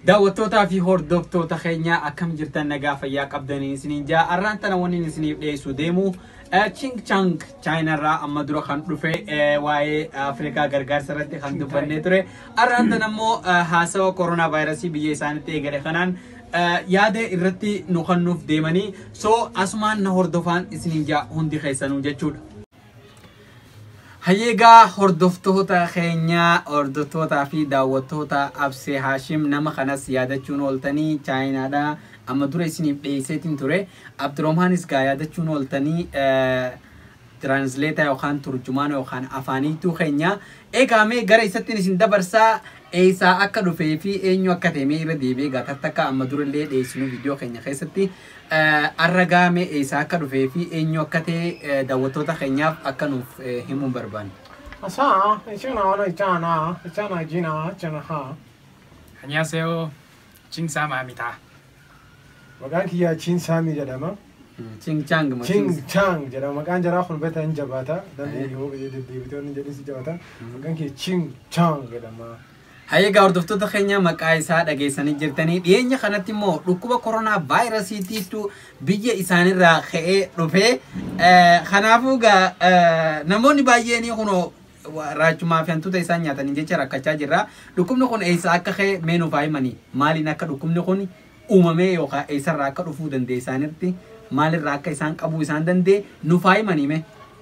daawwattootaa fi hordoftoota keenya akkam jirtan nagaa fayyaa qabdanii isiniin jaa arraantana wanni isiniif dhiyeessuu deemu Ching Chang China ra amma dura kan dhufe waa'ee Afrikaa gargaarsa irratti kan dubbannee ture arraantana immoo haasawa koronaa vaayirasii biyya isaaniitti eegale kanaan yaada irratti nu kennuuf deemanii so asumaan na hordofaan isiniin jaa hundi keessanuu jechuudha. Hayyeegaa hordoftoota keenya hordoftoota fi daawwattoota Absee Hashim nama kanas yaadachuun ooltanii Chaayinaadha amma dura isiniif dhiyeesseetiin ture Abdurrahmanis gaa yaadachuun ooltanii translator yookaan turjumaan yookaan afaaniitu keenya eegamee gara isatti isin dabarsaa eessaa akka dhufee fi eenyu akka ta'e irra deebi'ee gaatattakka amma durallee dhiyeessinu viidiyoo keenya keessatti arragaame eessaa akka dhufee fi eenyu akka ta'e daawwattoota keenyaaf akka nuuf himuun barbaanne. Asa, China jina ha. 안녕하세요. 칭사마입니다. Maqaan kiyyaa Chin Saamii jedhama. Ching Chang Ching Chang jedhama. Maqaan jaraa kun beektaa hin jabaata. Dandii yoo deebitoonni jedhisi jabaata. Maqaan kiyya Ching Chang jedhama. Hayyeegaa hordoftoota keenya maqaa isaa dhageessanii jirtanii dhiyeenya kanatti immoo dhukkuba koronaa vaayirasiitiitu biyya isaanirraa ka'ee dhufe kanaafuu namoonni baay'een kunoo raachumaa fi hantuuta isaan nyaatanii jecha rakkachaa jirra. Dhukkubni kun eessa akka ka'e mee nuuf himanii maaliin akka dhukkubni kun uumamee yookaan eessarraa akka dhufuu danda'e isaanitti maalirraa akka isaan qabuu isaan danda'e nuuf himanii mee.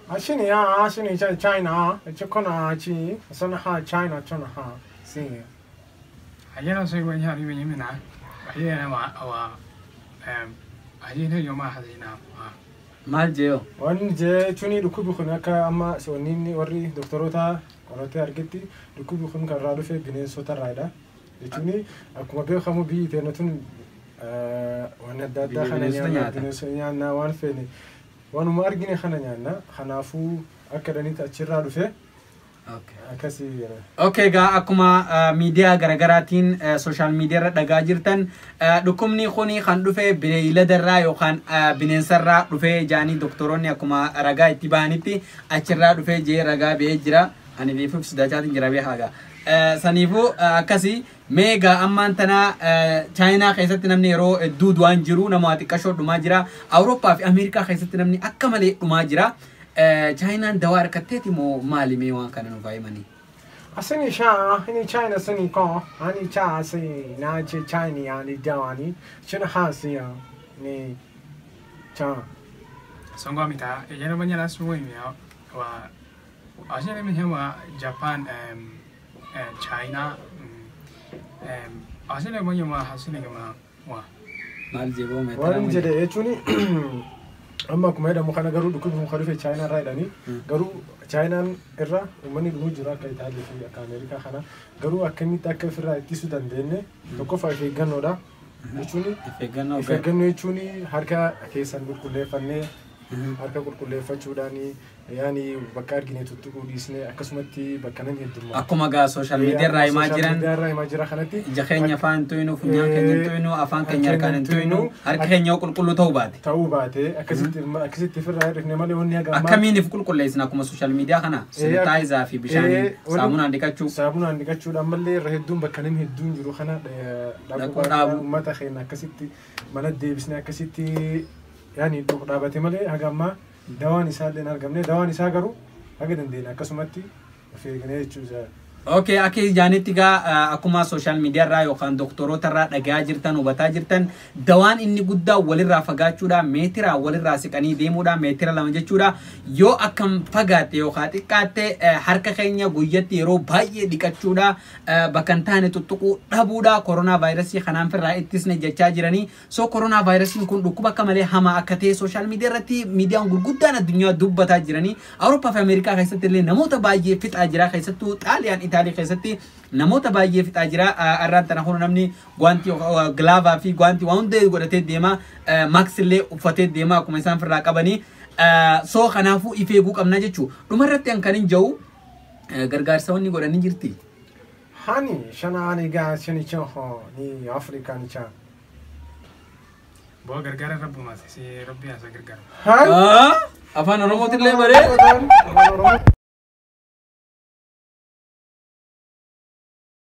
Ashini China. Chikona chi. Sana ha China chona ha. Sim. ayer soy buen ya vive yemena. Ayer ayer yo ma hazina. Maal jeo. Waan je chuni dhukkubi kun akka amma soonni warri doktorota qoratee argetti dhukkubi kun kan irraa dhufe bineensota irraadha. Jechuun akkuma beekamu biyyi teenya tun waan adda addaa kana bineensota nyaanna waan feene waanuma argine kana nyaanna kanaafuu akka danitti achirraa dhufe. Okay, gaa akkuma miidiyaa garaagaraatiin social media irra dhagaa jirtan dhukkubni kuni kan dhufe beeyladarraa yookaan bineensarraa dhufe jaanii doktoroonni akkuma ragaa itti bahanitti achirraa dhufe jee ragaa ba'ee jira ani beekuuf sidachaatiin jira bee haga saniifuu akkasii meegaa ammaan tana Chaayinaa keessatti namni yeroo hedduu du'aan jiru nama xiqqashoo dhumaa jira Awurooppaa fi Ameerikaa keessatti namni akka malee dhumaa jira. China dawar kateti mo mali me wan kana no vaimani asini China sini ko ani cha si na chi China ani dawani china hasi ni cha 성공합니다. 예를 들면 수고이며 와 아시아는 현와 Japan China 아시아는 뭐냐 하시는 거와 mal jebo me wan jede chuni amma kuma da muka na garu dukkan mun kharufe China raidani garu China irra umani duhu jira kai ta lefi aka America kana garu akami ta ka firra ittisu dandenne tokko fa fe gannoda jechuuni fe ganno jechuuni harka keessan qulqulleeffanne harka qulqulleeffachuudhaani yaani bakka argine tuttuquu dhiisne akkasumatti bakka nan heddummaa akkuma gaa social media irraa himaa jira kanatti ija keenya afaan tuynu funyaan keenya tuynu afaan keenya harkaan tuynu harka keenya qulqulluu ta'uu baate akkasitti firraa dhufne malee wanni haga akkamiin if qulqulleessina akkuma social media kana sanitizer fi bishaan saamunaan dhiqachuudhaan mallee irra hedduun bakka namni hedduun jiru kana dhaquu uummata keenya akkasitti mana deebisne akkasitti yaani dhaabate malee haga ammaa dawaan isaa illee argamne dawaan isaa garuu haga dandeenya akkasumatti feegnee jechuudha. Okay, akki jaanitti gaa akkuma social media irraa yookaan doktorota irraa dhagaa jirtan hubataa jirtan dawaan inni guddaa walirraa fagaachuudha meetira walirraa siqanii deemuudha meetira lama jechuudha yoo akkam fagaate yookaan xiqqaatte harka keenya guyyatti yeroo baay'ee dhiqachuudha bakka hin taane tuttuquu dhabuudha koronaa vaayirasii kanaan firraa ittisne jechaa jiranii so koronaa vaayirasiin kun dhukkuba akka malee hamaa akka ta'e social media irratti miidiyaan gurguddaan addunyaa dubbataa jiranii Awurooppaa fi Ameerikaa keessatti illee namoota baay'ee fixaa jira keessattuu Xaaliyaan Italia keessatti namoota baay'ee fixaa jira arraan tana kun namni gwanti glava fi gwanti waan hundee godhatee deema max illee uffatee deema akkuma isaan firraa qabanii so kanaafuu ifeeguu qabna jechuu dhumarratti an kan hin jiru gargaarsa wanni godhanii jirti hani shanaani gaa shani chaho ni Afrikaan cha bo gargaara rabbumaas si rabbi asa gargaara afaan oromootillee bare